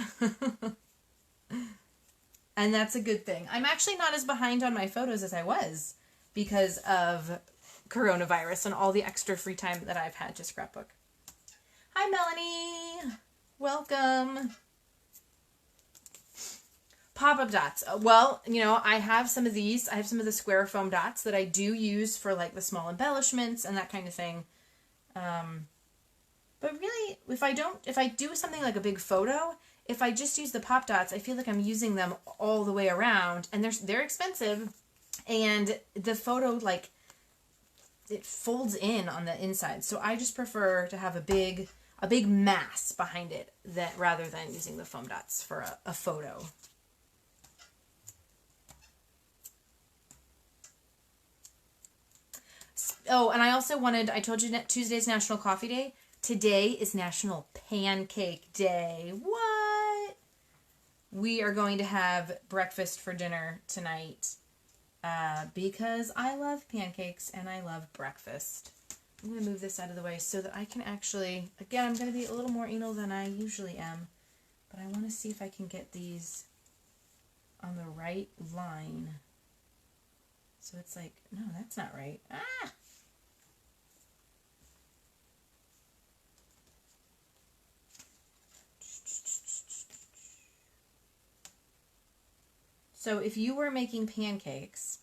A: And that's a good thing. I'm actually not as behind on my photos as I was because of coronavirus and all the extra free time that I've had to scrapbook. Hi, Melanie. Welcome. Pop-up dots. Well, you know, I have some of these. I have some of the square foam dots that I do use for like the small embellishments and that kind of thing. But really, if I do something like a big photo, if I just use the pop dots, I feel like I'm using them all the way around, and they're expensive, and the photo, like, it folds in on the inside. So I just prefer to have a big mass behind it rather than using the foam dots for a photo. Oh, and I also I told you Tuesday's National Coffee Day. Today is National Pancake Day. What? We are going to have breakfast for dinner tonight because I love pancakes and I love breakfast. I'm going to move this out of the way so that I can actually, again, I'm going to be a little more anal than I usually am, but I want to see if I can get these on the right line. So it's like, no, that's not right. Ah! So if you were making pancakes,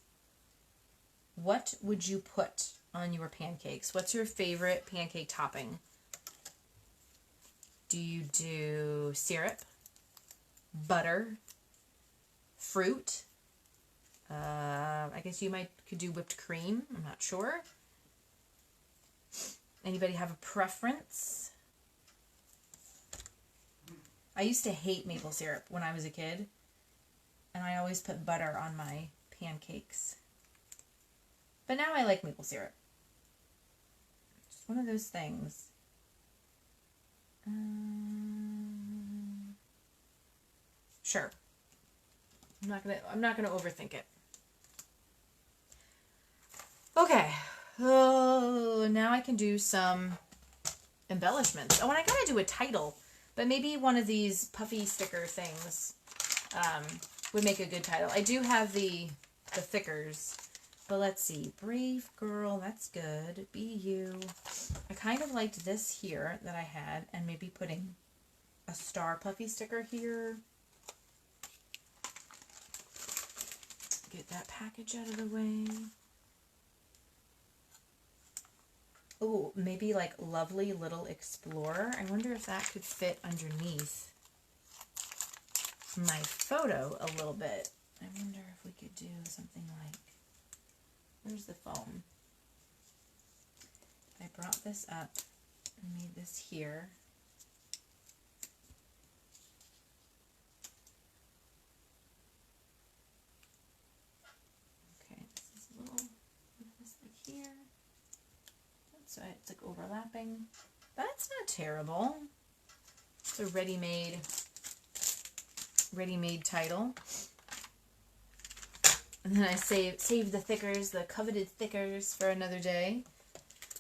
A: what would you put on your pancakes? What's your favorite pancake topping? Do you do syrup, butter, fruit? I guess you could do whipped cream. I'm not sure. Anybody have a preference? I used to hate maple syrup when I was a kid. And I always put butter on my pancakes. But now I like maple syrup. Just one of those things. Sure. I'm not gonna overthink it. Okay. Oh, now I can do some embellishments. Oh, and I gotta do a title. But maybe one of these puffy sticker things would make a good title. I do have the thickers, but let's see. Brave Girl, that's good. Be You. I kind of liked this here that I had, and maybe putting a star puffy sticker here. Get that package out of the way. Oh, maybe like Lovely Little Explorer. I wonder if that could fit underneath my photo a little bit. I wonder if we could do something like, where's the foam? I brought this up and made this here. Okay, this is a little, this like here. So it's like overlapping. That's not terrible. It's a ready-made title. And then I save the thickers, the coveted thickers, for another day.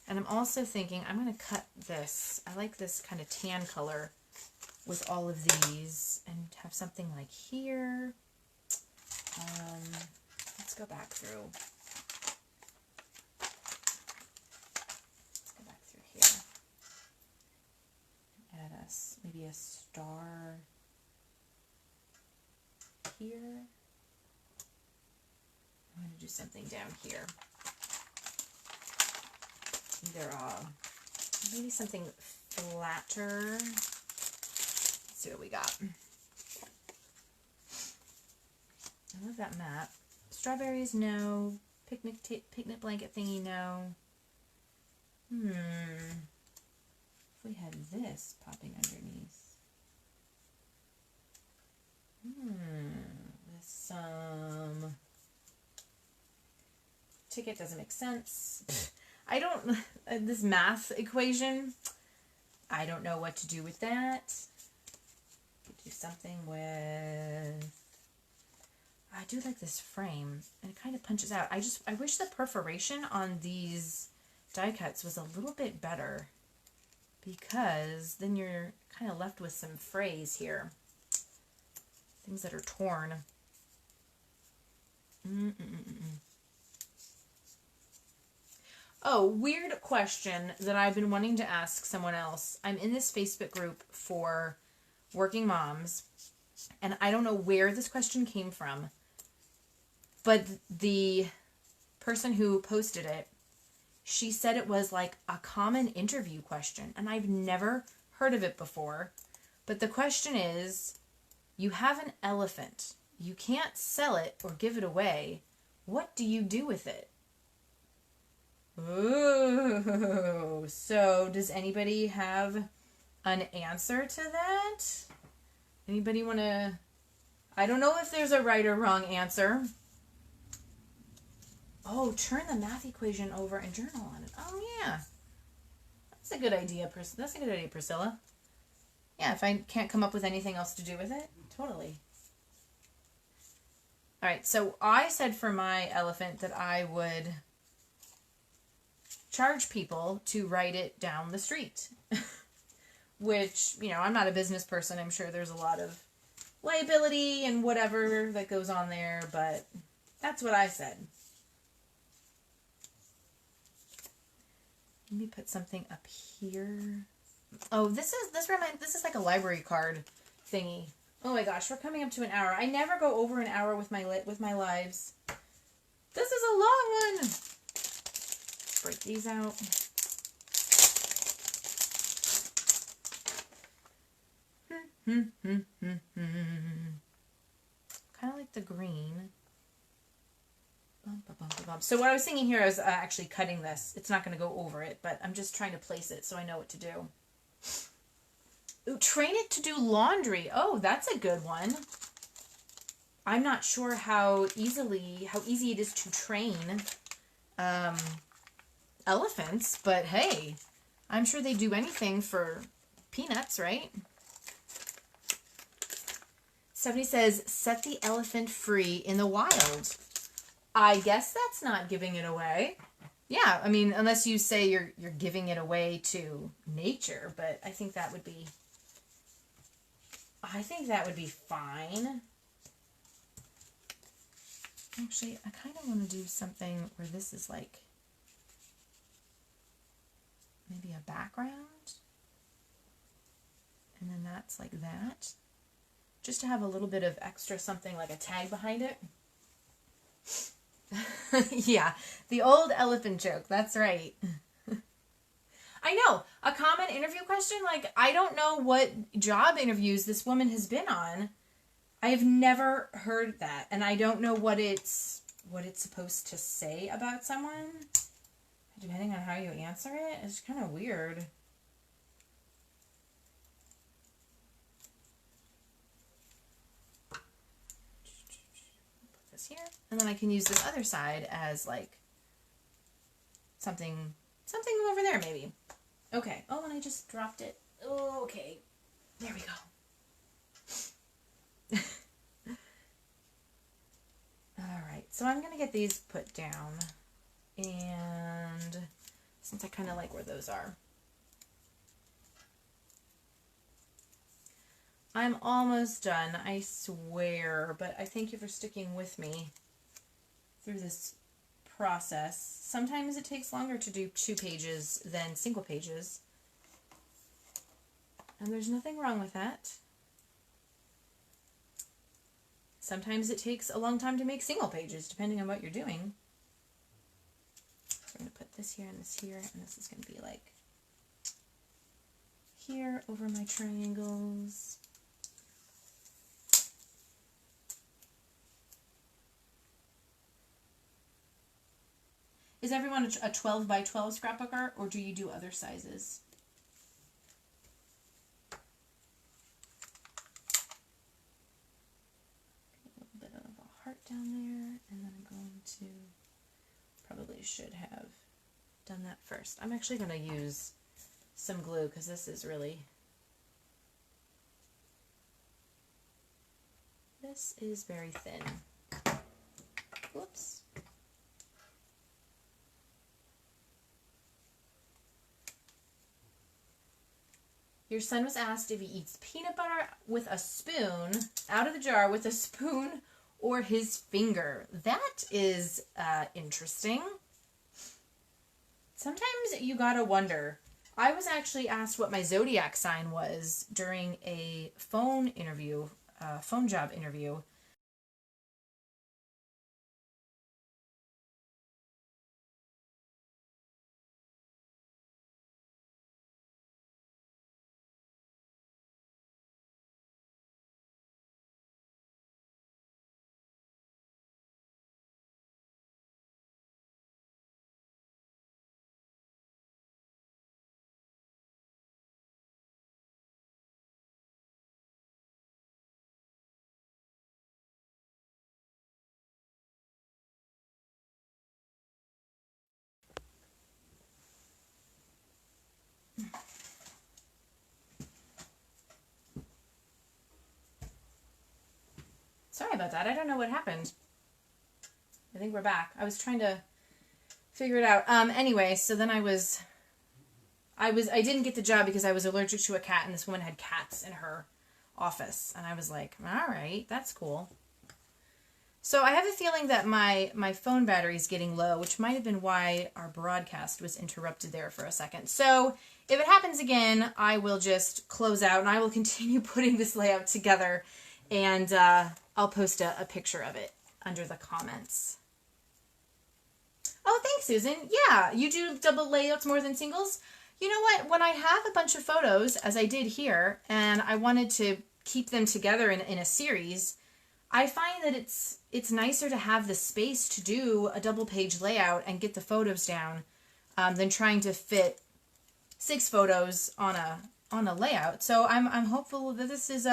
A: And I'm also thinking I'm going to cut this. I like this kind of tan color with all of these and have something like here. Let's go back through. Let's go back through here. Add maybe a star here. I'm going to do something down here. Either maybe something flatter. Let's see what we got. I love that map. Strawberries, no. Picnic blanket thingy, no. If we had this popping underneath. With some ticket doesn't make sense. I don't, this math equation, I don't know what to do with that. Do something with, I do like this frame, and it kind of punches out. I wish the perforation on these die cuts was a little bit better, because then you're kind of left with some frays here. Things that are torn. Oh, weird question that I've been wanting to ask someone else. I'm in this Facebook group for working moms, and I don't know where this question came from, but the person who posted it, she said it was like a common interview question, and I've never heard of it before. But the question is, you have an elephant. You can't sell it or give it away. What do you do with it? Ooh, so does anybody have an answer to that? Anybody want to... I don't know if there's a right or wrong answer. Oh, turn the math equation over and journal on it. Oh, yeah. That's a good idea, Priscilla. Yeah, if I can't come up with anything else to do with it, totally. All right, so I said for my elephant that I would charge people to write it down the street. Which, you know, I'm not a business person. I'm sure there's a lot of liability and whatever that goes on there, but that's what I said. Let me put something up here. Oh, this is like a library card thingy. Oh my gosh, we're coming up to an hour. I never go over an hour with my lives. This is a long one. Break these out. Kind of like the green. So what I was thinking here is actually cutting this. It's not going to go over it, but I'm just trying to place it so I know what to do. Ooh, train it to do laundry. Oh, that's a good one. I'm not sure how easy it is to train elephants, but hey, I'm sure they do anything for peanuts, right? Somebody says, set the elephant free in the wild. I guess that's not giving it away. Yeah, I mean, unless you say you're giving it away to nature, but I think that would be fine. Actually, I kind of want to do something where this is like maybe a background. And then that's like that. Just to have a little bit of extra something like a tag behind it. Yeah, the old elephant joke. That's right. I know. A common interview question, like, I don't know what job interviews this woman has been on. I've never heard that, and I don't know what it's supposed to say about someone. Depending on how you answer it, it's kind of weird. Put this here, and then I can use this other side as like something over there maybe. Okay. Oh, and I just dropped it. Oh, okay. There we go. All right. So I'm going to get these put down. And since I kind of like where those are. I'm almost done, I swear, but I thank you for sticking with me through this process. Sometimes it takes longer to do 2 pages than single pages. And there's nothing wrong with that. Sometimes it takes a long time to make single pages, depending on what you're doing. So I'm going to put this here, and this is going to be like here over my triangles. Is everyone a 12 by 12 scrapbooker, or do you do other sizes? A little bit of a heart down there, and then I'm going to probably should have done that first. I'm actually going to use some glue because this is very thin. Whoops. Your son was asked if he eats peanut butter with a spoon, out of the jar with a spoon, or his finger. That is interesting. Sometimes you gotta wonder. I was actually asked what my zodiac sign was during a phone job interview. Sorry about that. I don't know what happened. I think we're back. I was trying to figure it out. Anyway, so then I didn't get the job because I was allergic to a cat, and this woman had cats in her office. And I was like, all right, that's cool. So I have a feeling that my phone battery is getting low, which might have been why our broadcast was interrupted there for a second. So if it happens again, I will just close out, and I will continue putting this layout together, and I'll post a picture of it under the comments. Oh, thanks, Susan. Yeah, you do double layouts more than singles? You know what? When I have a bunch of photos, as I did here, and I wanted to keep them together in a series, I find that it's nicer to have the space to do a double page layout and get the photos down than trying to fit 6 photos on a layout. So I'm hopeful that this is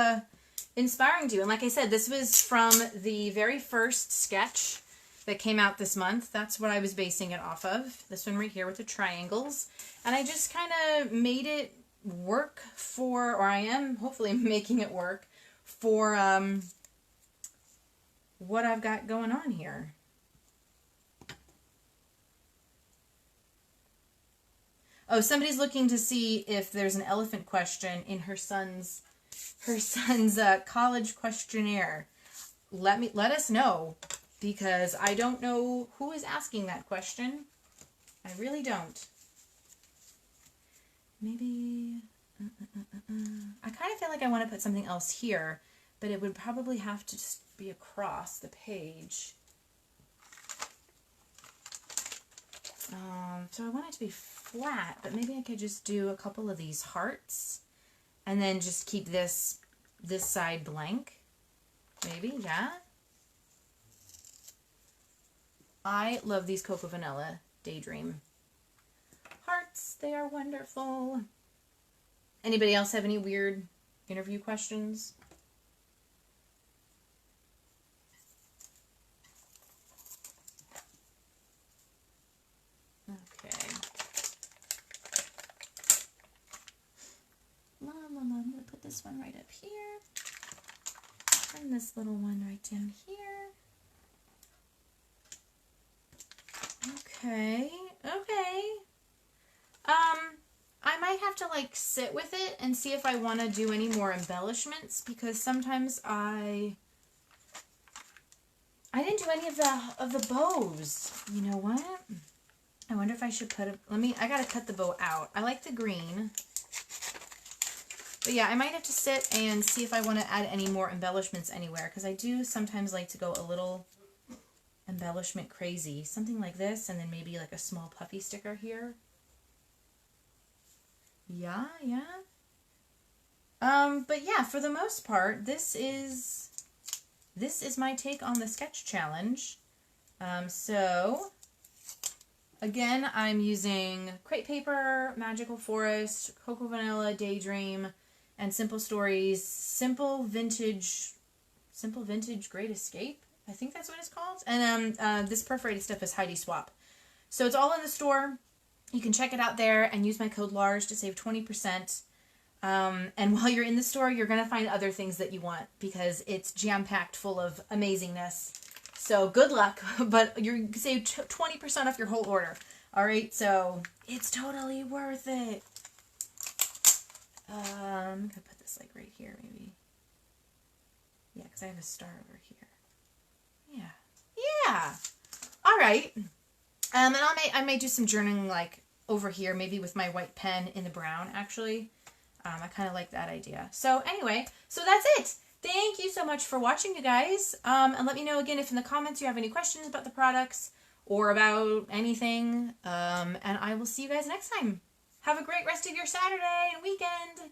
A: inspiring to you. And like I said, this was from the very first sketch that came out this month. That's what I was basing it off of. This one right here with the triangles. And I just kind of made it work for, or I am hopefully making it work for what I've got going on here. Oh, somebody's looking to see if there's an elephant question in her son's college questionnaire. Let us know, because I don't know who is asking that question. I really don't. Maybe I kind of feel like I want to put something else here, but it would probably have to just be across the page. So I want it to be flat, but maybe I could just do a couple of these hearts and then just keep this side blank. Maybe, yeah. I love these Cocoa Vanilla Daydream hearts. They are wonderful. Anybody else have any weird interview questions? Okay. I'm going to put this one right up here. And this little one right down here. Okay. I might have to like sit with it and see if I want to do any more embellishments, because sometimes I didn't do any of the bows. You know what? I wonder if I should put I gotta cut the bow out. I like the green. But yeah, I might have to sit and see if I want to add any more embellishments anywhere, because I do sometimes like to go a little embellishment crazy. Something like this, and then maybe like a small puffy sticker here. Yeah. But yeah, for the most part, this is my take on the sketch challenge. So again, I'm using crepe paper, Magical Forest, Cocoa Vanilla Daydream, and Simple Stories Simple Vintage Great Escape. I think that's what it's called. And this perforated stuff is Heidi Swap. So it's all in the store. You can check it out there and use my code LARGE to save 20%. And while you're in the store, you're going to find other things that you want because it's jam-packed full of amazingness. So good luck, but you save 20% off your whole order. All right, so it's totally worth it. I'm going to put this like right here, maybe. Yeah, because I have a star over here. Yeah. All right. And I may do some journaling like over here, maybe with my white pen in the brown, actually. I kind of like that idea. So anyway, so that's it. Thank you so much for watching, you guys. And let me know again if in the comments you have any questions about the products or about anything. And I will see you guys next time. Have a great rest of your Saturday and weekend.